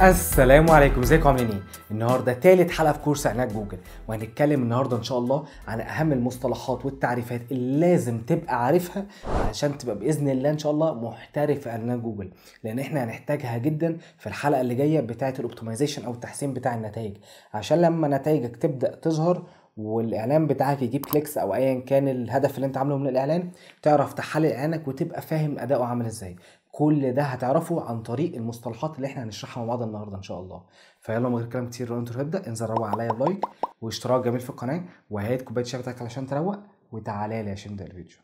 السلام عليكم، ازيكم عاملين ايه؟ النهارده تالت حلقه في كورس اعلانات جوجل، وهنتكلم النهارده ان شاء الله عن اهم المصطلحات والتعريفات اللي لازم تبقى عارفها علشان تبقى باذن الله ان شاء الله محترف في اعلانات جوجل، لان احنا هنحتاجها جدا في الحلقه اللي جايه بتاعه الاوبتمايزيشن او التحسين بتاع النتائج، عشان لما نتائجك تبدا تظهر والاعلان بتاعك يجيب كليكس او ايا كان الهدف اللي انت عامله من الاعلان، تعرف تحلل اعلانك وتبقى فاهم اداؤه عامل ازاي. كل ده هتعرفه عن طريق المصطلحات اللي احنا هنشرحها مع بعض النهارده ان شاء الله. فيلا من غير كلام كتير لو انتوا هنبدا، انزل روق عليا بلايك واشتراك جميل في القناه، وهات كوبايه شاي بتاعتك علشان تروق، وتعالى لي عشان نبدا الفيديو.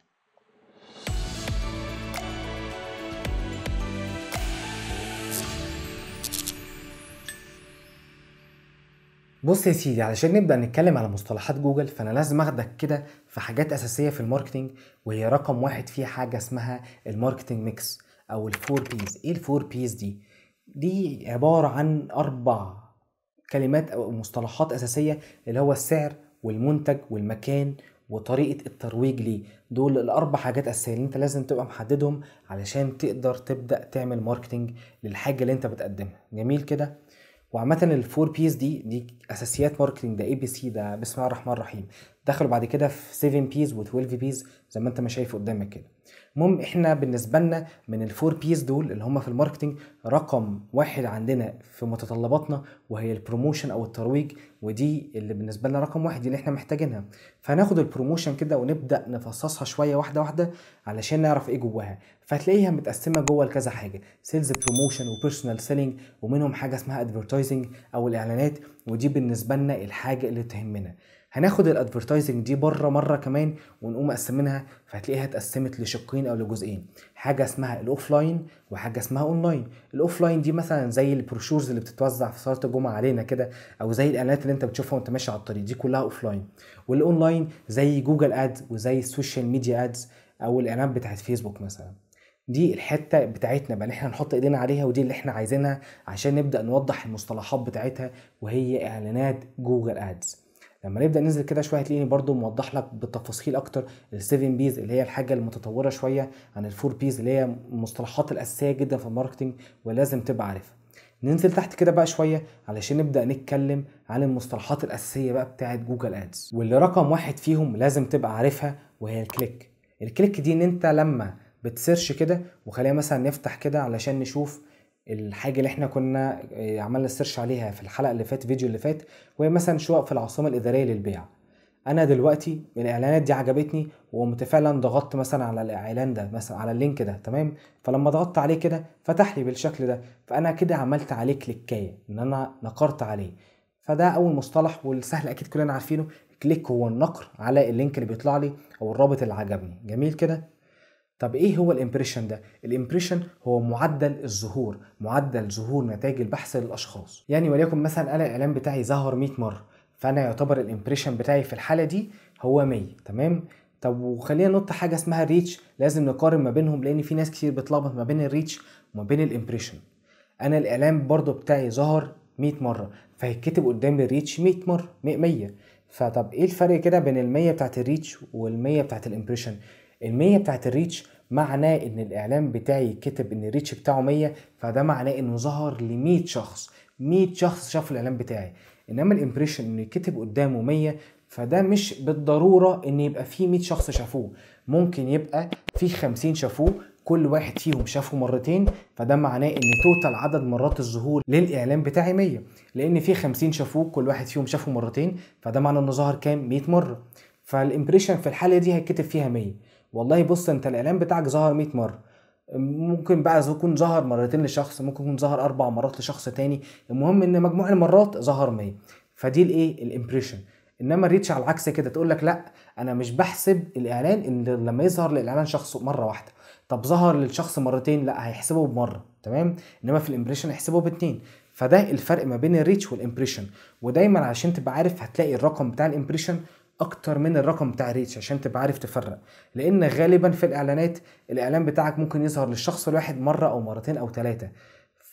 بص يا سيدي، علشان نبدأ نتكلم على مصطلحات جوجل فأنا لازم أخدك كده في حاجات أساسية في الماركتينج، وهي رقم واحد فيها حاجة اسمها الماركتينج ميكس أو الفور بيز. إيه الفور بيز دي؟ دي عبارة عن 4 كلمات أو مصطلحات أساسية، اللي هو السعر والمنتج والمكان وطريقة الترويج ليه. دول ال4 حاجات أساسية اللي أنت لازم تبقى محددهم علشان تقدر تبدأ تعمل ماركتينج للحاجة اللي أنت بتقدمها. جميل كده؟ وعامة الفور بيز دي اساسيات ماركتنج، ده اي بي سي، ده بسم الله الرحمن الرحيم. دخلوا بعد كده في 7 بيز و12 بيز زي ما انت ما شايف قدامك كده. المهم احنا بالنسبه لنا من الفور بيز دول اللي هم في الماركتنج، رقم واحد عندنا في متطلباتنا وهي البروموشن او الترويج، ودي اللي بالنسبه لنا رقم واحد دي اللي احنا محتاجينها. فهناخد البروموشن كده ونبدا نفصصها شويه واحده واحده علشان نعرف ايه جواها. فهتلاقيها متقسمه جوه لكذا حاجه: سيلز، بروموشن، وبيرسونال سيلينج، ومنهم حاجه اسمها ادفرتايزنج او الاعلانات، ودي بالنسبه لنا الحاجه اللي تهمنا. هناخد الادفرتايزنج دي بره مره كمان ونقوم مقسمينها، فهتلاقيها اتقسمت لشقين او لجزئين: حاجه اسمها الاوفلاين وحاجه اسمها اونلاين. الاوفلاين دي مثلا زي البروشورز اللي بتتوزع في صلاه الجمعه علينا كده، او زي الاعلانات اللي انت بتشوفها وانت ماشي على الطريق، دي كلها اوفلاين. والاونلاين زي جوجل ادز وزي السوشيال ميديا ادز او الاعلانات بتاعت فيسبوك مثلا. دي الحته بتاعتنا بقى اللي احنا نحط ايدينا عليها، ودي اللي احنا عايزينها عشان نبدا نوضح المصطلحات بتاعتها، وهي اعلانات جوجل ادز. لما نبدا ننزل كده شويه هتلاقيني برضو موضح لك بالتفاصيل اكتر ال7 بيز اللي هي الحاجه المتطوره شويه عن الفور بيز اللي هي المصطلحات الاساسيه جدا في الماركتنج ولازم تبقى عارفها. ننزل تحت كده بقى شويه علشان نبدا نتكلم عن المصطلحات الاساسيه بقى بتاعت جوجل ادز، واللي رقم واحد فيهم لازم تبقى عارفها وهي الكليك. الكليك دي ان انت لما بتسيرش كده، وخلينا مثلا نفتح كده علشان نشوف الحاجه اللي احنا كنا عملنا سيرش عليها في الحلقه اللي فاتت، الفيديو اللي فات، وهي مثلا شقق في العاصمه الاداريه للبيع. انا دلوقتي الاعلانات دي عجبتني وقمت فعلا ضغطت مثلا على الاعلان ده، مثلا على اللينك ده، تمام. فلما ضغطت عليه كده فتح لي بالشكل ده، فانا كده عملت عليه كليكايه، ان انا نقرت عليه. فده اول مصطلح والسهل اكيد كلنا عارفينه. كليك هو النقر على اللينك اللي بيطلع لي او الرابط اللي عجبني. جميل كده. طب ايه هو الامبريشن ده؟ الامبريشن هو معدل الظهور، معدل ظهور نتائج البحث للاشخاص. يعني وليكن مثلا انا الاعلان بتاعي ظهر 100 مره، فانا يعتبر الامبريشن بتاعي في الحاله دي هو 100، تمام. طب وخلينا ننط حاجه اسمها الريتش، لازم نقارن ما بينهم لان في ناس كتير بتلخبط ما بين الريتش وما بين الامبريشن. انا الاعلان برضو بتاعي ظهر 100 مره، فهيتكتب قدامي الريتش 100 مره 100. فطب ايه الفرق كده بين ال100 بتاعت الريتش وال100 بتاعت الامبريشن؟ ال100 بتاعت الريتش معناه ان الاعلان بتاعي كتب ان الريتش بتاعه 100، فده معناه انه ظهر ل100 شخص، 100 شخص شاف الاعلان بتاعي. انما الامبريشن انه يكتب قدامه 100، فده مش بالضروره ان يبقى فيه 100 شخص شافوه، ممكن يبقى في 50 شافوه، كل واحد فيهم شافه مرتين، فده معناه ان توتال عدد مرات الظهور للاعلان بتاعي 100، لان في 50 شافوه كل واحد فيهم شافه مرتين، فده معناه انه ظهر كام؟ 100 مره. فالامبريشن في الحاله دي هيتكتب فيها 100. والله بص، انت الاعلان بتاعك ظهر 100 مره، ممكن بقى يكون ظهر مرتين لشخص، ممكن يكون ظهر 4 مرات لشخص تاني، المهم ان مجموع المرات ظهر 100. فدي الايه؟ الامبريشن. انما الريتش على العكس كده، تقول لك لا، انا مش بحسب الاعلان ان لما يظهر للاعلان شخص مره واحده، طب ظهر للشخص مرتين، لا هيحسبه بمره، تمام. انما في الامبريشن هيحسبه باتنين. فده الفرق ما بين الريتش والامبريشن. ودايما عشان تبقى عارف هتلاقي الرقم بتاع الامبريشن اكتر من الرقم بتاع الريتش عشان تبقى عارف تفرق، لان غالبا في الاعلانات الاعلان بتاعك ممكن يظهر للشخص الواحد مره او مرتين او 3،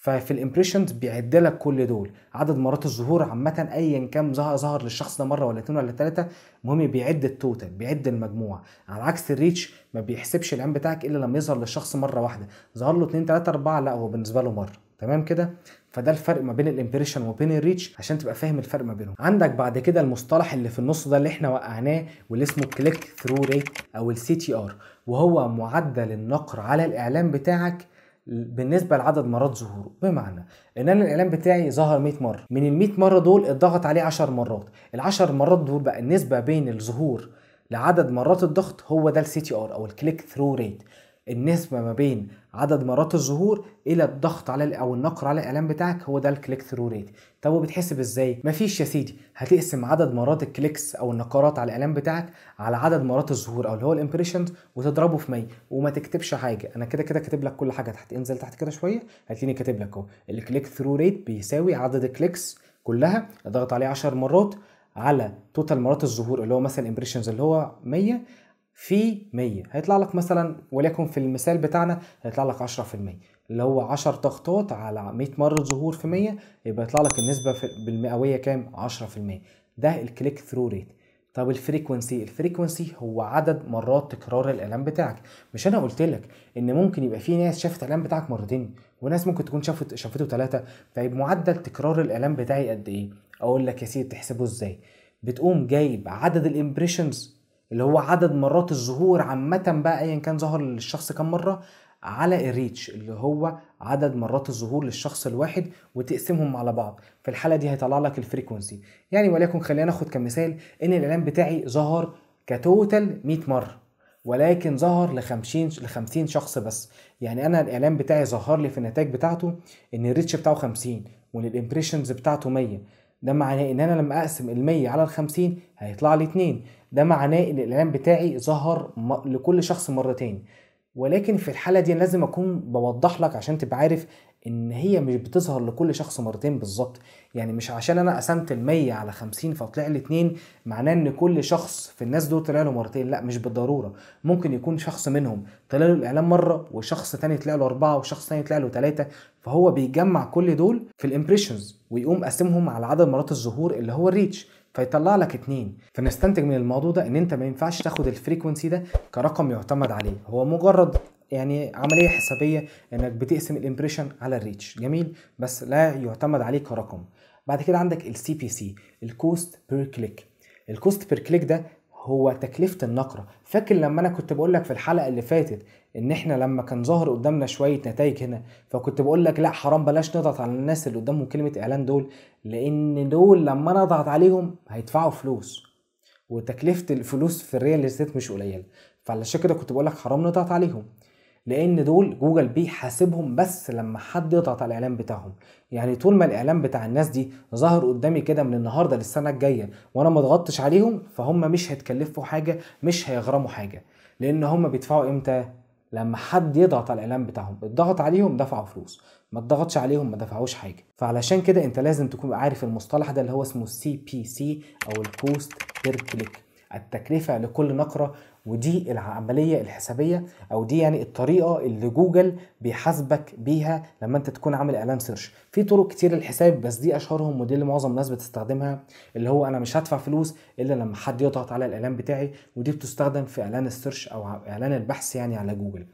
ففي الامبريشنز بيعد لك كل دول عدد مرات الظهور عامه، ايا كان ظهر للشخص ده مره ولا 2 ولا 3، المهم بيعد التوتال، بيعد المجموع. على عكس الريتش ما بيحسبش الاعلان بتاعك الا لما يظهر للشخص مره واحده، ظهر له 2 3 4، لا هو بالنسبه له مره. تمام كده. فده الفرق ما بين الامبريشن وبين الريتش عشان تبقى فاهم الفرق ما بينهم. عندك بعد كده المصطلح اللي في النص ده اللي احنا وقعناه واللي اسمه كليك ثرو ريت او السي تي ار، وهو معدل النقر على الاعلان بتاعك بالنسبه لعدد مرات ظهوره. بمعنى ان انا الاعلان بتاعي ظهر 100 مره، من ال 100 مره دول اتضغط عليه 10 مرات، ال10 مرات دول بقى النسبه بين الظهور لعدد مرات الضغط، هو ده السي تي ار او الكليك ثرو ريت. النسبه ما بين عدد مرات الظهور الى الضغط على او النقر على الاعلان بتاعك، هو ده الكليك ثرو ريت. طب وبتحسب ازاي؟ مفيش يا سيدي، هتقسم عدد مرات الكليكس او النقرات على الاعلان بتاعك على عدد مرات الظهور او اللي هو الامبريشنز وتضربه في 100، وما تكتبش حاجه. انا كده كده كاتب لك كل حاجه تحت، انزل تحت كده شويه هتلاقيني كاتب لك اهو الكليك ثرو ريت بيساوي عدد الكليكس كلها اضغط عليه 10 مرات على توتال مرات الظهور اللي هو مثلا امبريشنز اللي هو 100 في 100، هيطلع لك مثلا وليكن في المثال بتاعنا هيطلع لك 10%، اللي هو 10 ضغطات على 100 مرة ظهور في 100، يبقى يطلع لك النسبة بالمئوية كام؟ 10%. ده الكليك ثرو ريت. طب الفريكونسي، الفريكونسي هو عدد مرات تكرار الاعلان بتاعك. مش انا قلت لك ان ممكن يبقى في ناس شافت الاعلان بتاعك مرتين وناس ممكن تكون شافته 3؟ طيب معدل تكرار الاعلان بتاعي قد ايه؟ اقول لك يا سيدي تحسبه ازاي. بتقوم جايب عدد الامبريشنز اللي هو عدد مرات الظهور عامة بقى ايا كان ظهر للشخص كم مرة، على الريتش اللي هو عدد مرات الظهور للشخص الواحد، وتقسمهم على بعض. في الحالة دي هيطلع لك الفريكونسي. يعني وليكن خلينا ناخد كمثال ان الاعلان بتاعي ظهر كتوتال 100 مرة، ولكن ظهر ل 50 شخص بس. يعني انا الاعلان بتاعي ظهر لي في النتائج بتاعته ان الريتش بتاعه 50 وان الامبريشنز بتاعته 100. ده معناه ان انا لما اقسم ال100 على ال50 هيطلع لي 2. ده معناه ان الاعلان بتاعي ظهر لكل شخص مرتين. ولكن في الحالة دي لازم اكون بوضح لك عشان تبقى عارف ان هي مش بتظهر لكل شخص مرتين بالظبط. يعني مش عشان انا قسمت ال100 على 50 فطلع لي 2 معناه ان كل شخص في الناس دول طلع له مرتين، لا مش بالضرورة. ممكن يكون شخص منهم طلع له الاعلان مرة وشخص تاني طلع له 4 وشخص تاني طلع له 3، فهو بيجمع كل دول في الامبريشنز ويقوم قاسمهم على عدد مرات الظهور اللي هو الريتش فيطلع لك 2. فنستنتج من الموضوع ده ان انت ما ينفعش تاخد الفريكونسي ده كرقم يعتمد عليه، هو مجرد يعني عملية حسابية انك بتقسم الامبريشن على الريتش، جميل، بس لا يعتمد عليه كرقم. بعد كده عندك السي بي سي، الكوست بير كليك. الكوست بير كليك ده هو تكلفة النقرة. فاكر لما انا كنت بقول لك في الحلقة اللي فاتت ان احنا لما كان ظاهر قدامنا شوية نتائج هنا فكنت بقول لك لا حرام بلاش نضغط على الناس اللي قدامهم كلمة اعلان دول، لان دول لما انا اضغط عليهم هيدفعوا فلوس، وتكلفة الفلوس في الريال استيت مش قليلة. فعلشان كده كنت بقول لك حرام نضغط عليهم، لان دول جوجل بيحاسبهم بس لما حد يضغط على الاعلان بتاعهم. يعني طول ما الاعلان بتاع الناس دي ظهر قدامي كده من النهارده للسنه الجايه وانا ما ضغطتش عليهم، فهم مش هيتكلفوا حاجه، مش هيغرموا حاجه، لان هم بيدفعوا امتى؟ لما حد يضغط على الاعلان بتاعهم. اتضغط عليهم دفعوا فلوس، ما اتضغطش عليهم ما دفعوش حاجه. فعلشان كده انت لازم تكون عارف المصطلح ده اللي هو اسمه السي بي سي او الكوست بير كليك، التكلفه لكل نقره. ودي العمليه الحسابيه او دي يعني الطريقه اللي جوجل بيحاسبك بيها لما انت تكون عامل اعلان سيرش. في طرق كتير للحساب بس دي اشهرهم ودي اللي معظم الناس بتستخدمها، اللي هو انا مش هدفع فلوس الا لما حد يضغط على الاعلان بتاعي، ودي بتستخدم في اعلان السيرش او اعلان البحث يعني على جوجل.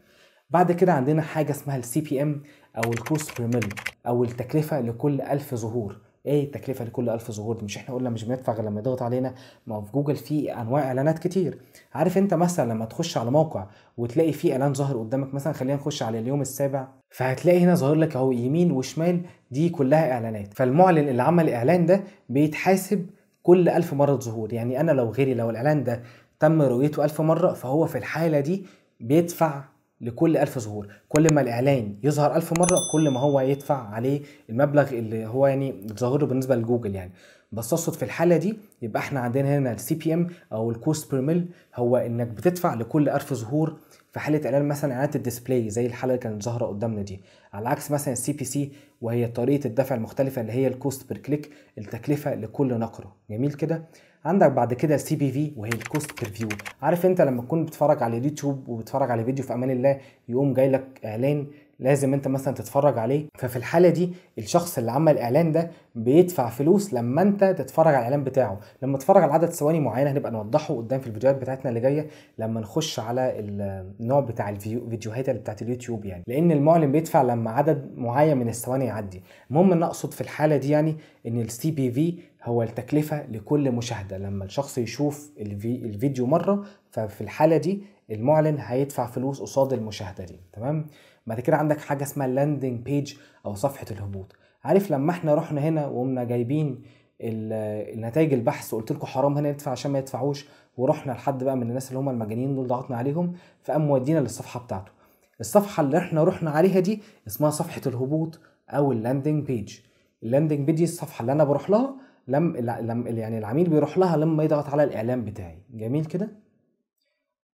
بعد كده عندنا حاجه اسمها السي بي ام او الكوست بير ميل او التكلفه لكل 1000 ظهور. ايه التكلفه لكل 1000 ظهور دي؟ مش احنا قلنا مش بندفع غير لما يضغط علينا؟ ما هو في جوجل في انواع اعلانات كتير. عارف انت مثلا لما تخش على موقع وتلاقي فيه اعلان ظاهر قدامك، مثلا خلينا نخش على اليوم السابع، فهتلاقي هنا ظاهر لك اهو يمين وشمال دي كلها اعلانات. فالمعلن اللي عمل الاعلان ده بيتحاسب كل 1000 مرة ظهور. يعني انا لو غيري لو الاعلان ده تم رؤيته 1000 مرة فهو في الحالة دي بيدفع لكل 1000 ظهور. كل ما الإعلان يظهر 1000 مرة كل ما هو يدفع عليه المبلغ اللي هو يعني ظاهره بالنسبة لجوجل يعني. بس أقصد في الحالة دي يبقى احنا عندنا هنا السي بي ام أو الكوست بير ميل، هو إنك بتدفع لكل 1000 ظهور في حالة إعلان مثلا إعلانات الديسبلاي زي الحالة اللي كانت ظاهرة قدامنا دي، على عكس مثلا السي بي سي وهي طريقة الدفع المختلفة اللي هي الكوست بير كليك، التكلفة لكل نقرة. جميل كده. عندك بعد كده السي بي في وهي الكوست بير فيو. عارف انت لما تكون بتتفرج على اليوتيوب وبتتفرج على فيديو في امان الله يقوم جاي لك اعلان لازم انت مثلا تتفرج عليه. ففي الحاله دي الشخص اللي عمل الاعلان ده بيدفع فلوس لما انت تتفرج على الاعلان بتاعه. لما تتفرج على عدد ثواني معينه هنبقى نوضحه قدام في الفيديوهات بتاعتنا اللي جايه لما نخش على النوع بتاع الفيديوهات اللي بتاعت اليوتيوب، يعني لان المعلن بيدفع لما عدد معين من الثواني يعدي. المهم ان اقصد في الحاله دي يعني ان السي بي في هو التكلفه لكل مشاهده. لما الشخص يشوف الفيديو مره، ففي الحاله دي المعلن هيدفع فلوس قصاد المشاهده دي. تمام. بعد كده عندك حاجه اسمها اللاندنج بيج او صفحه الهبوط. عارف لما احنا رحنا هنا وقمنا جايبين النتائج البحث وقلت لكم حرام هنا يدفع عشان ما يدفعوش، ورحنا لحد بقى من الناس اللي هم المجانين دول ضغطنا عليهم، فقام مودينا للصفحه بتاعته. الصفحه اللي احنا رحنا عليها دي اسمها صفحه الهبوط او اللاندنج بيج. اللاندنج بيج دي الصفحه اللي انا بروح لها يعني العميل بيروح لها لما يضغط على الاعلان بتاعي. جميل كده.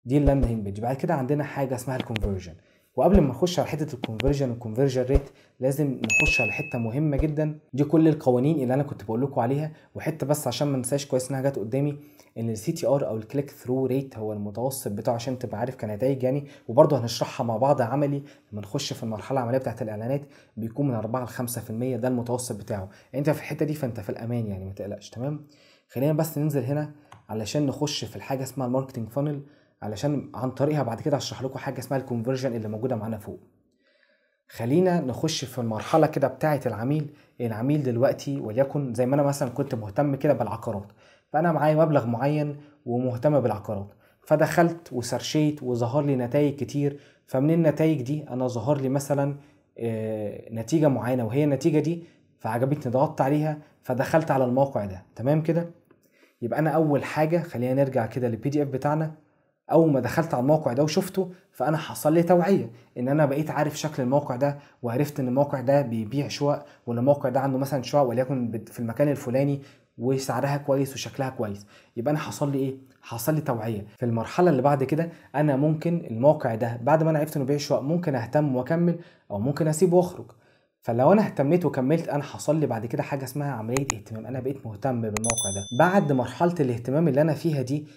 دي اللاندنج بيج. بعد كده عندنا حاجه اسمها الكونفرجن. وقبل ما نخش على حته الكونفرجن والكونفرجن ريت لازم نخش على حته مهمه جدا. دي كل القوانين اللي انا كنت بقول لكم عليها، وحته بس عشان ما ننساش كويس انها جت قدامي، ان السي تي ار او الكليك ثرو ريت هو المتوسط بتاعه عشان تبقى عارف كنتائج يعني. وبرضه هنشرحها مع بعض عملي لما نخش في المرحله العمليه بتاعه الاعلانات، بيكون من 4 ل 5%. ده المتوسط بتاعه. انت في الحته دي فانت في الامان يعني، ما تقلقش. تمام. خلينا بس ننزل هنا علشان نخش في الحاجه اسمها الماركتنج فانل، علشان عن طريقها بعد كده هشرح لكم حاجه اسمها الكونفرجن اللي موجوده معانا فوق. خلينا نخش في المرحله كده بتاعه العميل. العميل دلوقتي وليكن زي ما انا مثلا كنت مهتم كده بالعقارات، فانا معايا مبلغ معين ومهتم بالعقارات، فدخلت وسرشيت وظهر لي نتائج كتير. فمن النتائج دي انا ظهر لي مثلا نتيجه معينه، وهي النتيجه دي فعجبتني ضغطت عليها فدخلت على الموقع ده. تمام كده. يبقى انا اول حاجه خلينا نرجع كده للبي دي اف بتاعنا. اول ما دخلت على الموقع ده وشفته فانا حصل لي توعيه ان انا بقيت عارف شكل الموقع ده، وعرفت ان الموقع ده بيبيع شقق، وان الموقع ده عنده مثلا شقق وليكن في المكان الفلاني وسعرها كويس وشكلها كويس. يبقى انا حصل لي ايه؟ حصل لي توعيه. في المرحله اللي بعد كده انا ممكن الموقع ده بعد ما انا عرفت انه بيبيع شقق ممكن اهتم واكمل، او ممكن اسيبه واخرج. فلو انا اهتميت وكملت انا حصل لي بعد كده حاجه اسمها عمليه اهتمام. انا بقيت مهتم بالموقع ده. بعد مرحله الاهتمام اللي انا فيها دي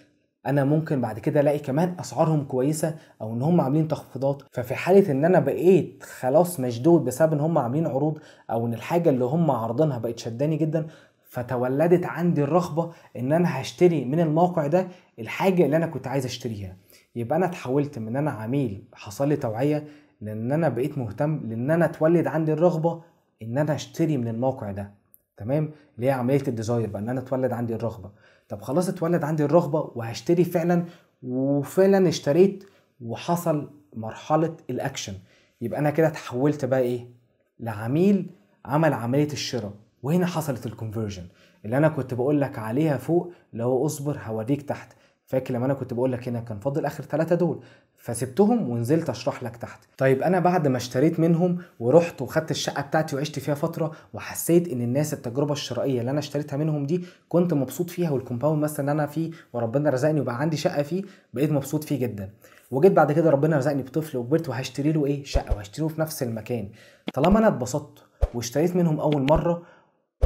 انا ممكن بعد كده الاقي كمان اسعارهم كويسه، او ان هم عاملين تخفيضات. ففي حاله ان انا بقيت خلاص مشدود بسبب ان هم عاملين عروض، او ان الحاجه اللي هم عارضينها بقت شداني جدا، فتولدت عندي الرغبه ان انا هشتري من الموقع ده الحاجه اللي انا كنت عايز اشتريها. يبقى انا اتحولت من ان انا عميل حصل لي توعيه، لان انا بقيت مهتم، لان انا اتولد عندي الرغبه ان انا اشتري من الموقع ده. تمام. اللي هي عمليه الديزاير بقى، ان انا اتولد عندي الرغبه. طب خلاص اتولد عندي الرغبه وهشتري فعلا، وفعلا اشتريت وحصل مرحله الاكشن. يبقى انا كده اتحولت بقى ايه؟ لعميل عمل عمليه الشراء. وهنا حصلت الكونفرجن اللي انا كنت بقول لك عليها فوق، اللي هو اصبر هوريك تحت. فاكر لما انا كنت بقول لك هنا كان فاضل اخر 3 دول، فسبتهم ونزلت اشرح لك تحت. طيب انا بعد ما اشتريت منهم ورحت وخدت الشقه بتاعتي وعشت فيها فتره، وحسيت ان الناس التجربه الشرائيه اللي انا اشتريتها منهم دي كنت مبسوط فيها، والكومباوند مثلا اللي انا فيه وربنا رزقني وبقى عندي شقه فيه بقيت مبسوط فيه جدا. وجيت بعد كده ربنا رزقني بطفل وكبرت وهشتري له ايه؟ شقه، وهشتري له في نفس المكان. طالما انا اتبسطت واشتريت منهم اول مره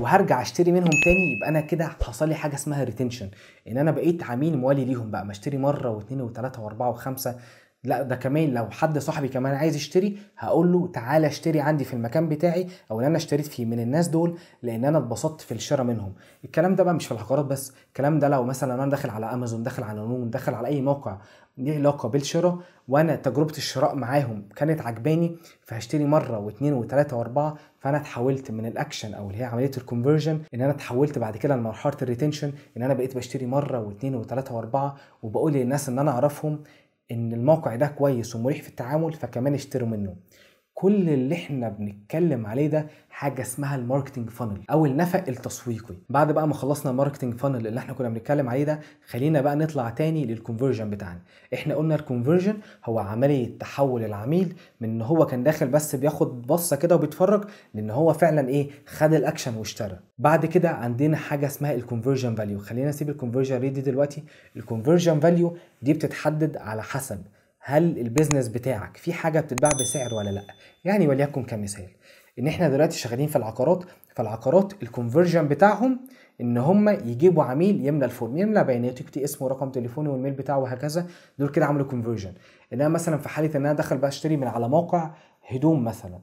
وهرجع اشتري منهم تاني، يبقى انا كده حصل لي حاجه اسمها ريتنشن، ان انا بقيت عميل موالي ليهم بقى، ما اشتري مره واثنين وثلاثه واربعه وخمسه. لا ده كمان لو حد صاحبي كمان عايز يشتري هقول له تعالى اشتري عندي في المكان بتاعي او اللي انا اشتريت فيه من الناس دول، لان انا اتبسطت في الشراء منهم. الكلام ده بقى مش في العقارات بس، الكلام ده لو مثلا انا داخل على امازون، داخل على نون، داخل على اي موقع ليه علاقه بالشراء، وانا تجربه الشراء معاهم كانت عجباني، فهشتري مره واثنين وثلاثه واربعه. فانا اتحولت من الاكشن او اللي هي عمليه الكونفرجن، ان انا اتحولت بعد كده لمرحله الريتنشن، ان انا بقيت بشتري مره واثنين وثلاثه واربعه، وبقول للناس ان انا اعرفهم ان الموقع ده كويس ومريح في التعامل فكمان اشتروا منه. كل اللي احنا بنتكلم عليه ده حاجه اسمها الماركتنج فانل او النفق التسويقي. بعد بقى ما خلصنا الماركتنج فانل اللي احنا كنا بنتكلم عليه ده، خلينا بقى نطلع تاني للكونفرجن بتاعنا. احنا قلنا الكونفرجن هو عمليه تحول العميل من ان هو كان داخل بس بياخد بصه كده وبيتفرج، لان هو فعلا ايه؟ خد الاكشن واشترى. بعد كده عندنا حاجه اسمها الكونفرجن فاليو. خلينا نسيب الكونفرجن ريت دي دلوقتي. الكونفرجن فاليو دي بتتحدد على حسب هل البيزنس بتاعك في حاجه بتتباع بسعر ولا لا. يعني وليكن كمثال ان احنا دلوقتي شغالين في العقارات، فالعقارات الكونفرجن بتاعهم ان هم يجيبوا عميل يملى الفورم، يملى بياناته، يكتب اسمه ورقم تليفونه والميل بتاعه وهكذا. دول كده عملوا كونفرجن. انما مثلا في حاله ان انا داخل بقى اشتري من على موقع هدوم مثلا،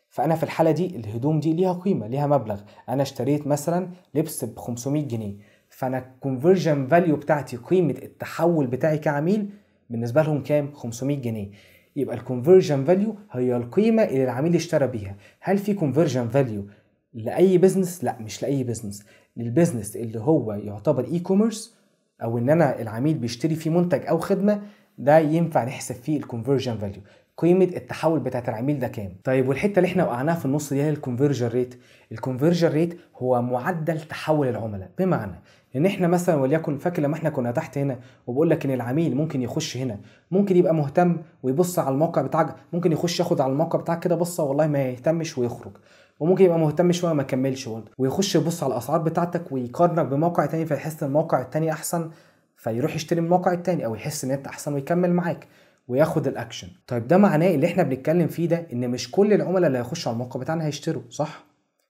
فانا في الحاله دي الهدوم دي ليها قيمه، ليها مبلغ. انا اشتريت مثلا لبس ب 500 جنيه، فانا الكونفرجن فاليو بتاعتي، قيمه التحول بتاعي كعميل بالنسبه لهم كام؟ 500 جنيه. يبقى الكونفرجن فاليو هي القيمه اللي العميل اشترى بيها. هل في كونفرجن فاليو لاي بزنس؟ لا، مش لاي بزنس. للبزنس اللي هو يعتبر اي كوميرس، او ان انا العميل بيشتري فيه منتج او خدمه، ده ينفع نحسب فيه الكونفرجن فاليو، قيمه التحول بتاعت العميل ده كام. طيب والحته اللي احنا وقعناها في النص دي هي الكونفرجن ريت. الكونفرجن ريت هو معدل تحول العملاء، بمعنى ان احنا مثلا وليكن فاكر لما احنا كنا تحت هنا وبقول لك ان العميل ممكن يخش هنا، ممكن يبقى مهتم ويبص على الموقع بتاعك، ممكن يخش ياخد على الموقع بتاعك كده بصه والله ما يهتمش ويخرج، وممكن يبقى مهتم شويه ما يكملش برضه، ويخش يبص على الاسعار بتاعتك ويقارنك بموقع تاني فيحس ان الموقع التاني احسن، فيروح يشتري من الموقع التاني، او يحس ان انت احسن ويكمل معاك وياخد الاكشن. طيب ده معناه اللي احنا بنتكلم فيه ده ان مش كل العملاء اللي هيخشوا على الموقع بتاعنا هيشتروا، صح؟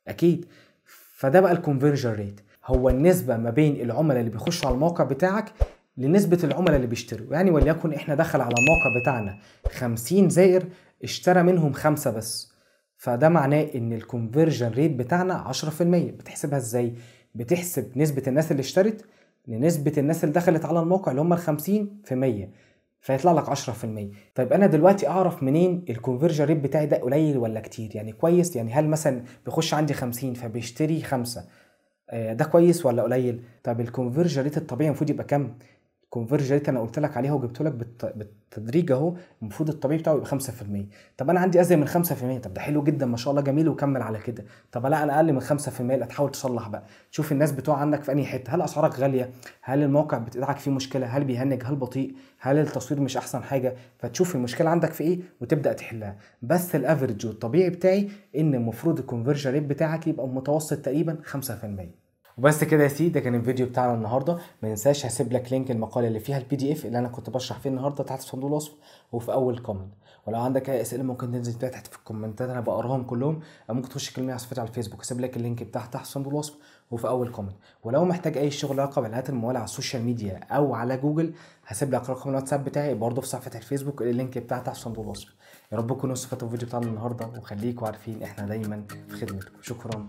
اكيد. فده بقى الكونفرجن ريت، هو النسبه ما بين العملاء اللي بيخشوا على الموقع بتاعك لنسبه العملاء اللي بيشتروا. يعني وليكن احنا دخل على الموقع بتاعنا 50 زائر، اشترى منهم 5 بس، فده معناه ان الكونفرجن ريت بتاعنا 10%. بتحسبها ازاي؟ بتحسب نسبه الناس اللي اشترت لنسبه الناس اللي دخلت على الموقع اللي هم ال 50 في 100، فيطلع لك 10%. طيب انا دلوقتي اعرف منين الكونفرجن ريت بتاعي ده قليل ولا كتير؟ يعني كويس، يعني هل مثلا بيخش عندي 50 فبيشتري 5، ده كويس ولا قليل؟ طب الكونفرجن ريت الطبيعي المفروض يبقى كام؟ الكونفرجن ريت انا قلت لك عليها وجبت لك بالتدريج اهو، المفروض الطبيعي بتاعه يبقى 5%. طب انا عندي ازيد من 5%، طب ده حلو جدا ما شاء الله جميل وكمل على كده. طب لا انا اقل من 5%، لا تحاول تصلح بقى، شوف الناس بتوع عندك في انهي حته، هل اسعارك غاليه، هل الموقع بتاعك فيه مشكله، هل بيهنج، هل بطيء، هل التصوير مش احسن حاجه، فتشوف المشكله عندك في ايه وتبدا تحلها. بس الافرج والطبيعي بتاعي ان المفروض الكونفرجن ريت بتاعك يبقى متوسط تقريبا 5%. وبس كده يا سيدي، ده كان الفيديو بتاعنا النهارده. ما ننساش هسيب لك لينك المقاله اللي فيها البي دي اف اللي انا كنت بشرح فيه النهارده تحت في صندوق الوصف وفي اول كومنت. ولو عندك اي اسئله ممكن تنزل تحت في الكومنتات، انا بقراهم كلهم، او ممكن تخش تكلمني على صفحتي على الفيسبوك، هسيب لك اللينك بتاعها تحت في صندوق الوصف وفي اول كومنت. ولو محتاج اي شغل علاقه بالاعلانات المموله على السوشيال ميديا او على جوجل، هسيب لك رقم الواتساب بتاعي برضه في صفحه الفيسبوك، اللينك بتاعها تحت في صندوق الوصف. يا رب تكونوا استفدتوا في الفيديو بتاعنا النهارده، وخليكم عارفين احنا دايما في خدمتكم. شكرا.